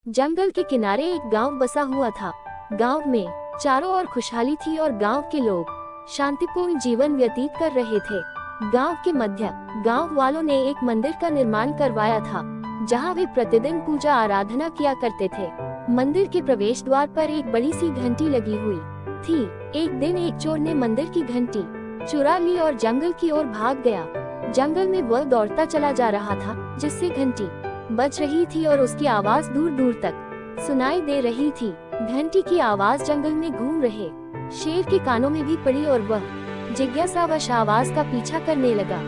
जंगल के किनारे एक गांव बसा हुआ था। गांव में चारों ओर खुशहाली थी और गांव के लोग शांतिपूर्ण जीवन व्यतीत कर रहे थे। गांव के मध्य गांव वालों ने एक मंदिर का निर्माण करवाया था, जहां वे प्रतिदिन पूजा आराधना किया करते थे। मंदिर के प्रवेश द्वार पर एक बड़ी सी घंटी लगी हुई थी। एक दिन एक चोर ने मंदिर की घंटी चुरा ली और जंगल की ओर भाग गया। जंगल में वह दौड़ता चला जा रहा था, जिससे घंटी बज रही थी और उसकी आवाज दूर दूर तक सुनाई दे रही थी। घंटी की आवाज जंगल में घूम रहे शेर के कानों में भी पड़ी और वह जिज्ञासावश आवाज का पीछा करने लगा।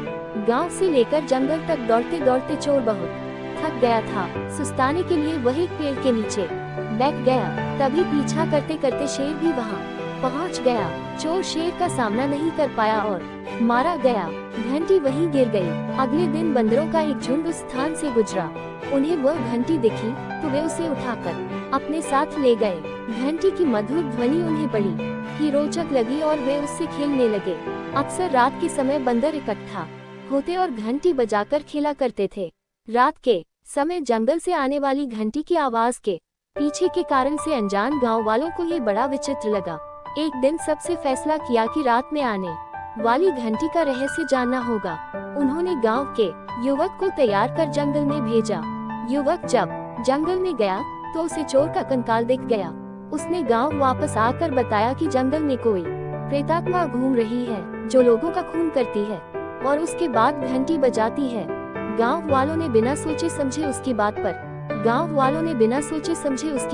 गांव से लेकर जंगल तक दौड़ते दौड़ते चोर बहुत थक गया था। सुस्ताने के लिए वह एक पेड़ के नीचे बैठ गया। तभी पीछा करते करते शेर भी वहां पहुंच गया। चोर शेर का सामना नहीं कर पाया और मारा गया। घंटी वहीं गिर गई। अगले दिन बंदरों का एक झुंड उस स्थान से गुजरा। उन्हें वह घंटी दिखी तो वे उसे उठाकर अपने साथ ले गए। घंटी की मधुर ध्वनि उन्हें बड़ी ही रोचक लगी और वे उससे खेलने लगे। अक्सर रात के समय बंदर इकट्ठा होते और घंटी बजाकर खेला करते थे। रात के समय जंगल से आने वाली घंटी की आवाज के पीछे के कारण से अनजान गांव वालों को ये बड़ा विचित्र लगा। एक दिन सबसे फैसला किया कि रात में आने वाली घंटी का रहस्य जानना होगा। उन्होंने गांव के युवक को तैयार कर जंगल में भेजा। युवक जब जंगल में गया तो उसे चोर का कंकाल दिख गया। उसने गांव वापस आकर बताया कि जंगल में कोई प्रेतात्मा घूम रही है, जो लोगों का खून करती है और उसके बाद घंटी बजाती है। गांव वालों ने बिना सोचे समझे उसकी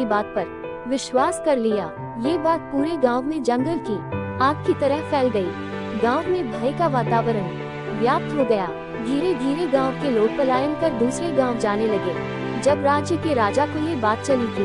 बात पर विश्वास कर लिया। ये बात पूरे गांव में जंगल की आग की तरह फैल गई। गांव में भय का वातावरण व्याप्त हो गया। धीरे धीरे गांव के लोग पलायन कर दूसरे गांव जाने लगे। जब राज्य के राजा को ये बात चली कि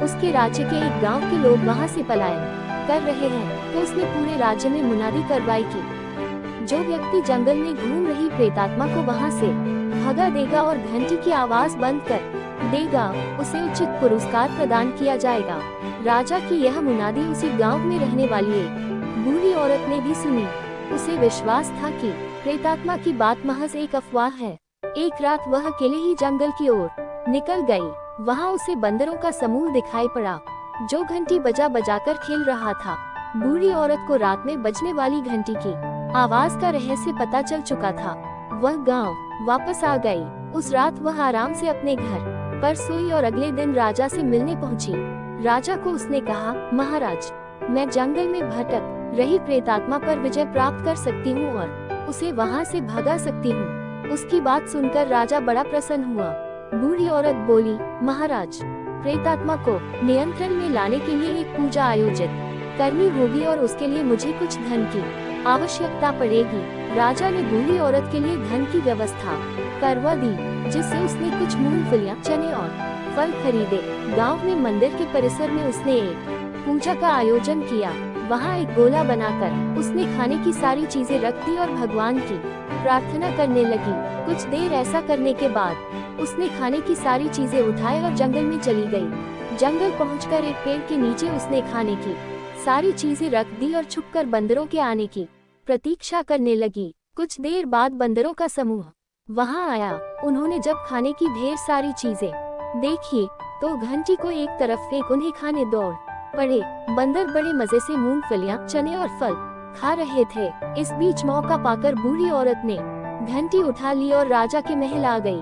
उसके राज्य के एक गांव के लोग वहां से पलायन कर रहे हैं, तो उसने पूरे राज्य में मुनादी करवाई कि जो व्यक्ति जंगल में घूम रही प्रेतात्मा को वहां से भगा देगा और घंटी की आवाज बंद कर देगा, उसे उचित पुरस्कार प्रदान किया जाएगा। राजा की यह मुनादी उसी गांव में रहने वाली एक बूढ़ी औरत ने भी सुनी। उसे विश्वास था कि प्रेतात्मा की बात महज एक अफवाह है। एक रात वह अकेले ही जंगल की ओर निकल गई। वहां उसे बंदरों का समूह दिखाई पड़ा, जो घंटी बजा बजाकर खेल रहा था। बूढ़ी औरत को रात में बजने वाली घंटी की आवाज का रहस्य पता चल चुका था। वह गांव वापस आ गई। उस रात वह आराम से अपने घर पर सोई और अगले दिन राजा से मिलने पहुंची। राजा को उसने कहा, महाराज, मैं जंगल में भटक रही प्रेतात्मा पर विजय प्राप्त कर सकती हूँ और उसे वहाँ से भगा सकती हूँ। उसकी बात सुनकर राजा बड़ा प्रसन्न हुआ। बूढ़ी औरत बोली, महाराज, प्रेतात्मा को नियंत्रण में लाने के लिए एक पूजा आयोजित करनी होगी और उसके लिए मुझे कुछ धन की आवश्यकता पड़ेगी। राजा ने बूढ़ी औरत के लिए धन की व्यवस्था करवा दी, जिससे उसने कुछ मूंगफलियां, चने और फल खरीदे। गांव में मंदिर के परिसर में उसने एक पूजा का आयोजन किया। वहां एक गोला बनाकर उसने खाने की सारी चीजें रख दी और भगवान की प्रार्थना करने लगी। कुछ देर ऐसा करने के बाद उसने खाने की सारी चीजें उठाए और जंगल में चली गई। जंगल पहुंचकर एक पेड़ के नीचे उसने खाने की सारी चीजें रख दी और छुपकर बंदरों के आने की प्रतीक्षा करने लगी। कुछ देर बाद बंदरों का समूह वहां आया। उन्होंने जब खाने की ढेर सारी चीजें देखी तो घंटी को एक तरफ फेंक उन्हें खाने दौड़ पड़े। बंदर बड़े मजे से मूंगफलियां, चने और फल खा रहे थे। इस बीच मौका पाकर बूढ़ी औरत ने घंटी उठा ली और राजा के महल आ गई।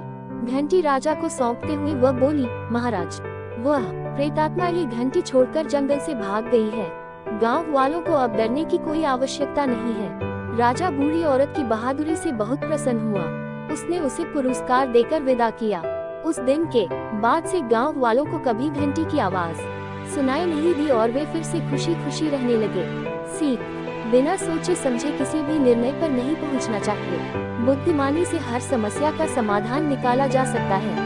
घंटी राजा को सौंपते हुए वह बोली, महाराज, वह प्रेतात्मा ये घंटी छोड़कर जंगल से भाग गई है। गांव वालों को अब डरने की कोई आवश्यकता नहीं है। राजा बूढ़ी औरत की बहादुरी से बहुत प्रसन्न हुआ। उसने उसे पुरस्कार देकर विदा किया। उस दिन के बाद से गांव वालों को कभी घंटी की आवाज सुनाई नहीं दी और वे फिर से खुशी खुशी रहने लगे। सीख, बिना सोचे समझे किसी भी निर्णय पर नहीं पहुंचना चाहिए। बुद्धिमानी से हर समस्या का समाधान निकाला जा सकता है।